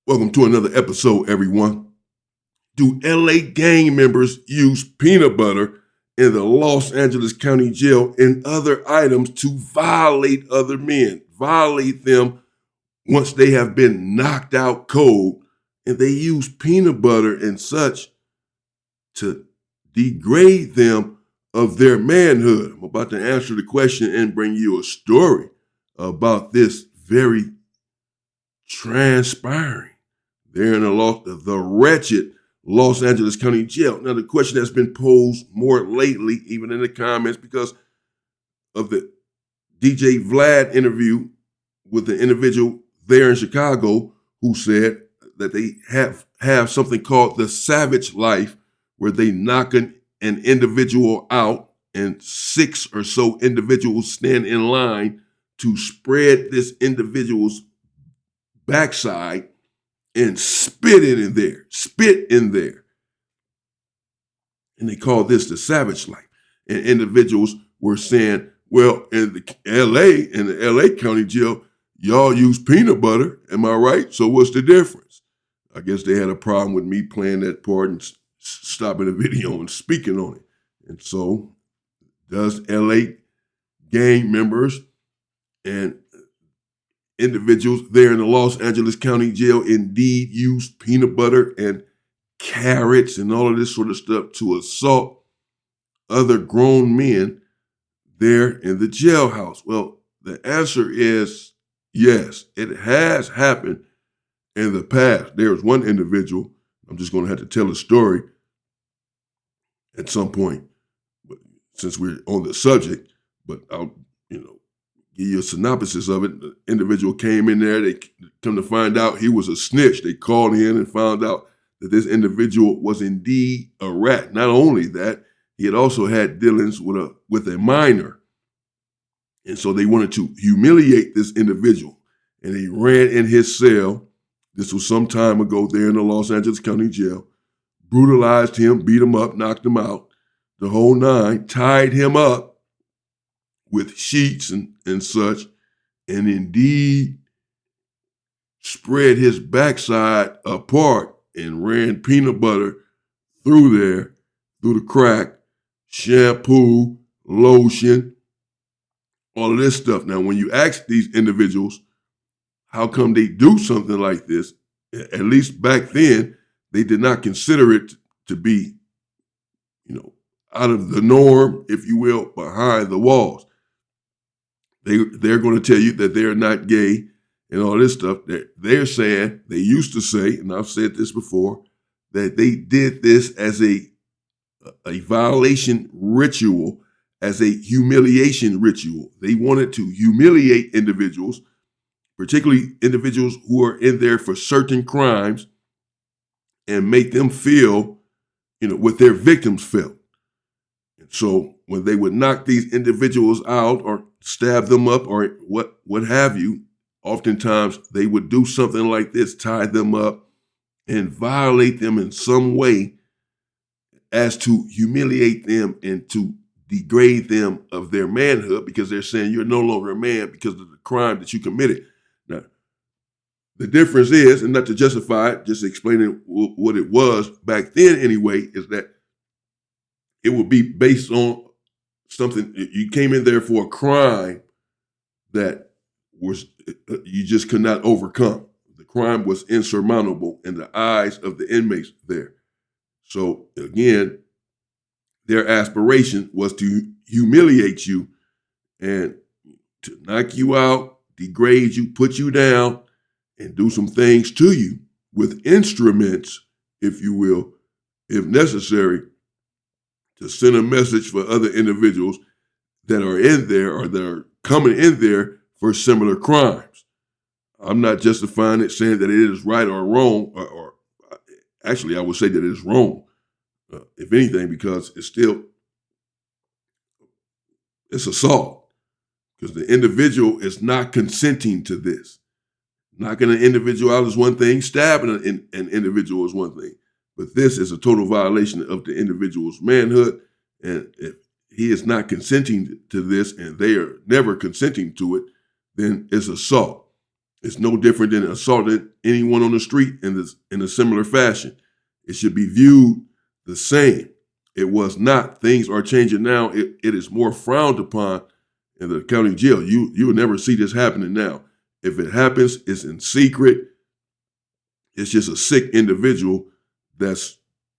Welcome to another episode, everyone. Do LA gang members use peanut butter in the Los Angeles County Jail and other items to violate other men, violate them once they have been knocked out cold, and they use peanut butter and such to degrade them of their manhood? I'm about to answer the question and bring you a story about this very transpiring there in the wretched Los Angeles County Jail. Now, the question that's been posed more lately, even in the comments, because of the DJ Vlad interview with the individual there in Chicago who said that they have something called the savage life, where they knock an individual out and 6 or so individuals stand in line to spread this individual's backside and spit in there. And they call this the savage life. And individuals were saying, well, in the LA County Jail, y'all use peanut butter. Am I right? So what's the difference? I guess they had a problem with me playing that part and stopping the video and speaking on it. And so does LA gang members and individuals there in the Los Angeles County Jail indeed use peanut butter and carrots and all of this sort of stuff to assault other grown men there in the jailhouse? Well, the answer is yes, it has happened in the past. There was one individual, I'm just going to have to tell a story at some point, but since we're on the subject, but I'll, give you a synopsis of it. The individual came in there. They come to find out he was a snitch. They called in and found out that this individual was indeed a rat. Not only that, he had also had dealings with a minor. And so they wanted to humiliate this individual. And they ran in his cell. This was some time ago there in the Los Angeles County Jail. Brutalized him, beat him up, knocked him out. The whole nine, tied him up with sheets and such, and indeed spread his backside apart and ran peanut butter through the crack, shampoo, lotion, all of this stuff. Now, when you ask these individuals how come they do something like this, at least back then, they did not consider it to be, out of the norm, if you will, behind the walls. They're going to tell you that they're not gay and all this stuff. They're saying, they used to say, and I've said this before, that they did this as a violation ritual, as a humiliation ritual. They wanted to humiliate individuals, particularly individuals who are in there for certain crimes, and make them feel, what their victims felt. And so when they would knock these individuals out or stab them up or what have you, oftentimes they would do something like this, tie them up and violate them in some way as to humiliate them and to degrade them of their manhood, because they're saying you're no longer a man because of the crime that you committed. Now, the difference is, and not to justify it, just explaining what it was back then anyway, is that it would be based on something. You came in there for a crime that was you just could not overcome. The crime was insurmountable in the eyes of the inmates there. So again, their aspiration was to humiliate you and to knock you out, degrade you, put you down, and do some things to you with instruments, if you will, if necessary, to send a message for other individuals that are in there or that are coming in there for similar crimes. I'm not justifying it, saying that it is right or wrong, or actually I would say that it is wrong, if anything, because it's assault, because the individual is not consenting to this. Knocking an individual out is one thing, stabbing an individual is one thing. But this is a total violation of the individual's manhood. And if he is not consenting to this and they are never consenting to it, then it's assault. It's no different than assaulting anyone on the street in a similar fashion. It should be viewed the same. It was not. Things are changing now. It is more frowned upon in the county jail. You will never see this happening now. If it happens, it's in secret. It's just a sick individual that's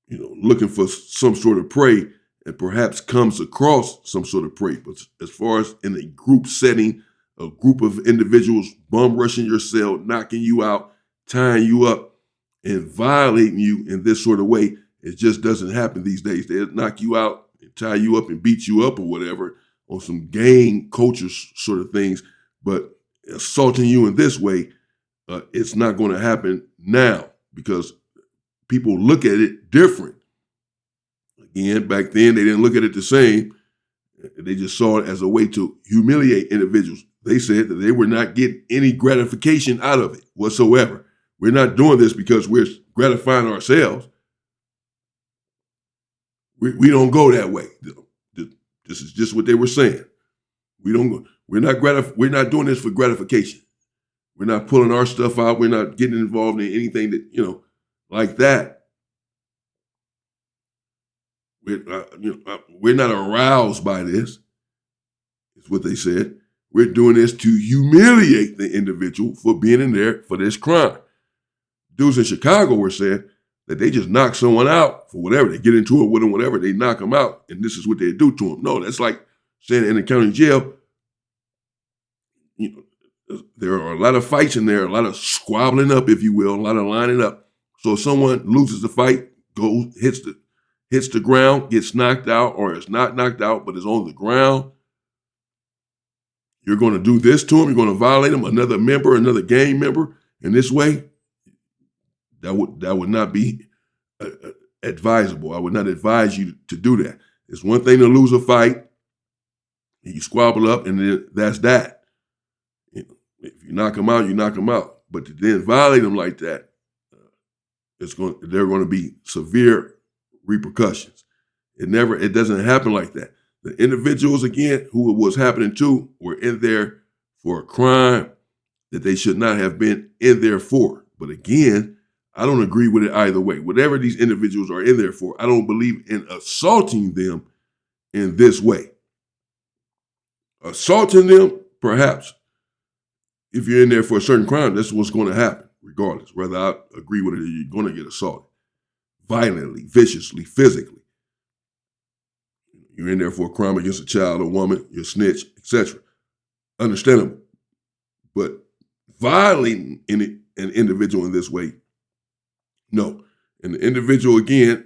looking for some sort of prey and perhaps comes across some sort of prey. But as far as in a group setting, a group of individuals bum rushing your cell, knocking you out, tying you up, and violating you in this sort of way, it just doesn't happen these days. They'll knock you out and tie you up and beat you up or whatever on some gang culture sort of things. But assaulting you in this way, it's not going to happen now because people look at it different. Again, back then, they didn't look at it the same. They just saw it as a way to humiliate individuals. They said that they were not getting any gratification out of it whatsoever. We're not doing this because we're gratifying ourselves. We don't go that way. This is just what they were saying. We're not doing this for gratification. We're not pulling our stuff out. We're not getting involved in anything that, like that. We're not aroused by this, is what they said. We're doing this to humiliate the individual for being in there for this crime. Dudes in Chicago were saying that they just knock someone out for whatever. They get into it with them, whatever. They knock them out, and this is what they do to them. No, that's like saying in the county jail, there are a lot of fights in there, a lot of squabbling up, if you will, a lot of lining up. So if someone loses the fight, hits the ground, gets knocked out, or is not knocked out, but is on the ground, you're going to do this to him. You're going to violate him, another gang member in this way. That would not be advisable. I would not advise you to do that. It's one thing to lose a fight, and you squabble up, and then that's that. If you knock them out, you knock them out. But to then violate them like that, there are going to be severe repercussions. It doesn't happen like that. The individuals, again, who it was happening to were in there for a crime that they should not have been in there for. But again, I don't agree with it either way. Whatever these individuals are in there for, I don't believe in assaulting them in this way. Assaulting them, perhaps, if you're in there for a certain crime, that's what's going to happen, regardless. Whether I agree with it or you're going to get assaulted. Violently, viciously, physically. You're in there for a crime against a child, a woman, you're a snitch, etc. Understandable. But violating an individual in this way, no. And the individual, again,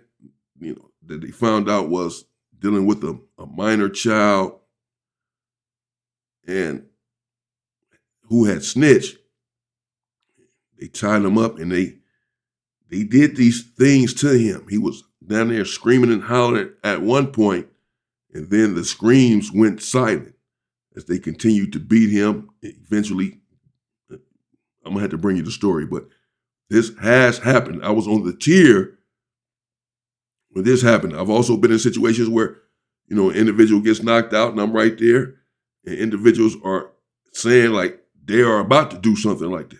that they found out was dealing with a minor child and who had snitched. They tied him up and they did these things to him. He was down there screaming and hollering at one point, and then the screams went silent as they continued to beat him. Eventually, I'm going to have to bring you the story, but this has happened. I was on the tier when this happened. I've also been in situations where, an individual gets knocked out and I'm right there, and individuals are saying like they are about to do something like this.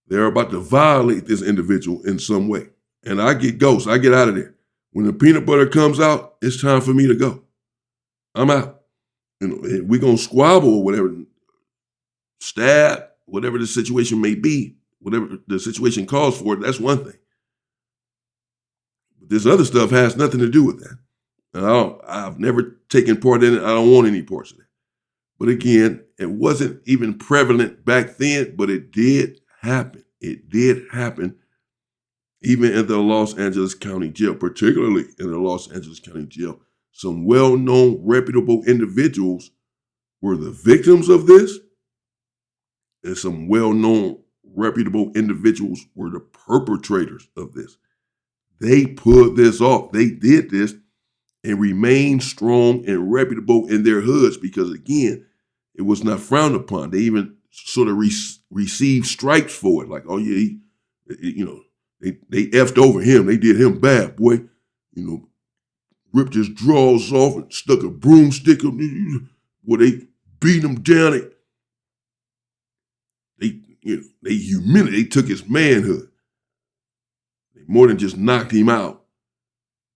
They're about to violate this individual in some way. And I get ghost. I get out of there. When the peanut butter comes out, it's time for me to go. I'm out. We're going to squabble or whatever, stab, whatever the situation may be, whatever the situation calls for, that's one thing. But this other stuff has nothing to do with that. And I've never taken part in it. I don't want any parts of it. But again, it wasn't even prevalent back then, but it did happen. It did happen even in the Los Angeles County Jail, particularly in the Los Angeles County Jail. Some well-known, reputable individuals were the victims of this, and some well-known, reputable individuals were the perpetrators of this. They pulled this off. They did this and remained strong and reputable in their hoods because, again, it was not frowned upon. They even sort of received stripes for it. Like, oh, yeah, they effed over him. They did him bad, boy. Ripped his drawers off and stuck a broomstick up. Boy, they beat him down. They humiliated. They took his manhood. They more than just knocked him out.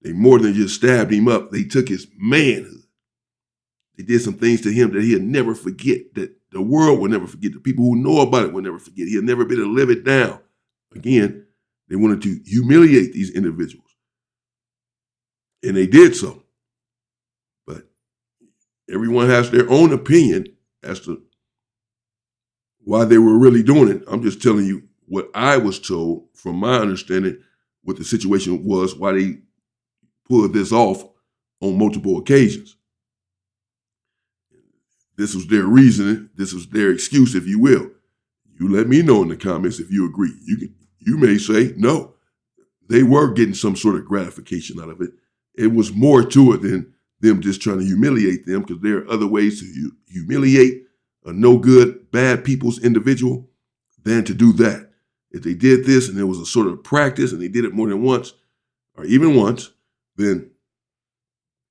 They more than just stabbed him up. They took his manhood. They did some things to him that he'll never forget, that the world will never forget. The people who know about it will never forget. He'll never be able to live it down. Again, they wanted to humiliate these individuals. And they did so. But everyone has their own opinion as to why they were really doing it. I'm just telling you what I was told from my understanding, what the situation was, why they pulled this off on multiple occasions. This was their reasoning. This was their excuse, if you will. You let me know in the comments if you agree. You may say, no, they were getting some sort of gratification out of it. It was more to it than them just trying to humiliate them, because there are other ways to humiliate a no good, bad people's individual than to do that. If they did this and there was a sort of practice and they did it more than once or even once, then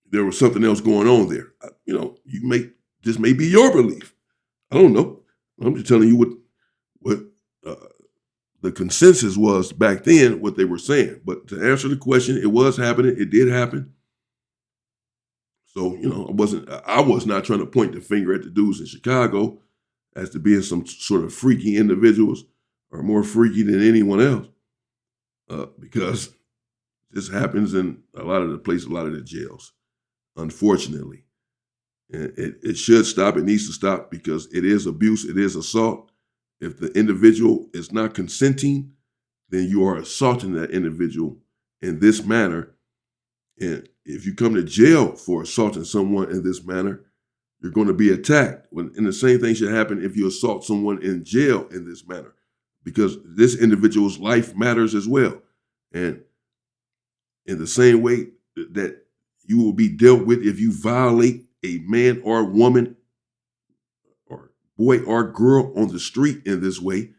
there was something else going on there. This may be your belief. I don't know. I'm just telling you what the consensus was back then, what they were saying. But to answer the question, it was happening. It did happen. So, I was not trying to point the finger at the dudes in Chicago as to being some sort of freaky individuals or more freaky than anyone else, because this happens in a lot of the places, a lot of the jails, unfortunately. And it should stop. It needs to stop, because it is abuse. It is assault. If the individual is not consenting, then you are assaulting that individual in this manner. And if you come to jail for assaulting someone in this manner, you're going to be attacked. And the same thing should happen if you assault someone in jail in this manner, because this individual's life matters as well. And in the same way that you will be dealt with if you violate a man or woman or boy or girl on the street in this way,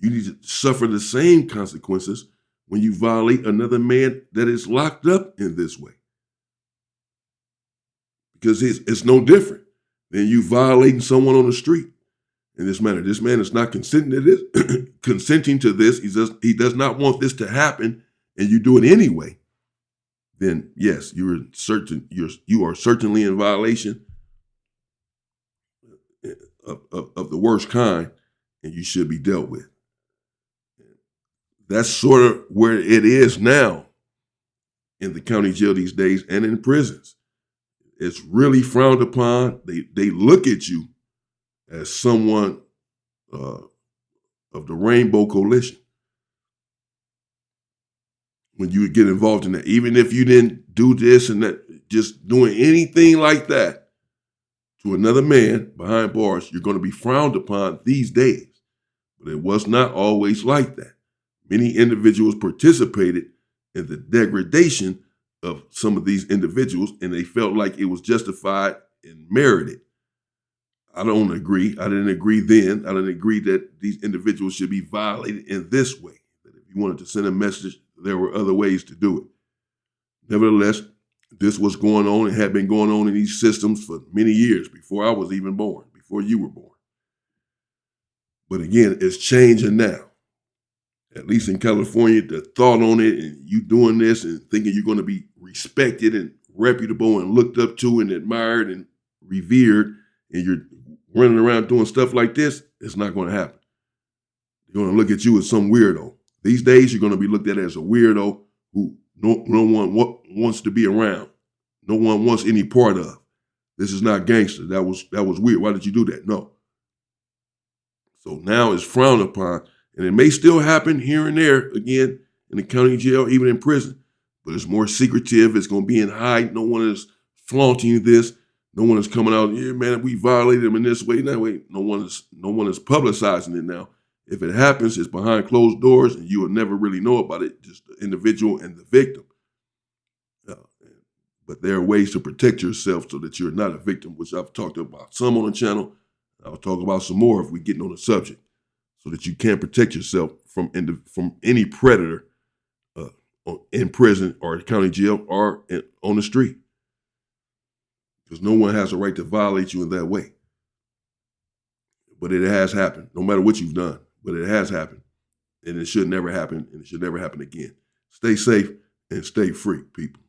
you need to suffer the same consequences when you violate another man that is locked up in this way. Because it's no different than you violating someone on the street in this manner. This man is not consenting to this. Consenting to this. He does not want this to happen, and you do it anyway. Then yes, you are certainly in violation of the worst kind, and you should be dealt with. That's sort of where it is now in the county jail these days and in prisons. It's really frowned upon. They look at you as someone of the Rainbow Coalition when you get involved in that. Even if you didn't do this and that, just doing anything like that to another man behind bars, you're going to be frowned upon these days. But it was not always like that. Many individuals participated in the degradation of some of these individuals, and they felt like it was justified and merited. I don't agree. I didn't agree then. I didn't agree that these individuals should be violated in this way. That if you wanted to send a message, there were other ways to do it. Nevertheless, this was going on and had been going on in these systems for many years before I was even born, before you were born. But again, it's changing now. At least in California, the thought on it and you doing this and thinking you're going to be respected and reputable and looked up to and admired and revered, and you're running around doing stuff like this, it's not going to happen. They're going to look at you as some weirdo. These days, you're going to be looked at as a weirdo who no one wants to be around. No one wants any part of. This is not gangster. That was weird. Why did you do that? No. So now it's frowned upon. And it may still happen here and there, again, in the county jail, even in prison. But it's more secretive. It's going to be in hide. No one is flaunting this. No one is coming out, yeah, man, we violated them in this way, that way. No one is publicizing it now. If it happens, it's behind closed doors, and you will never really know about it, just the individual and the victim. But there are ways to protect yourself so that you're not a victim, which I've talked about some on the channel. I'll talk about some more if we get on the subject, so that you can protect yourself from any predator in prison or county jail or on the street. Because no one has a right to violate you in that way. but it has happened, no matter what you've done, but it has happened. And it should never happen, and it should never happen again. Stay safe and stay free, people.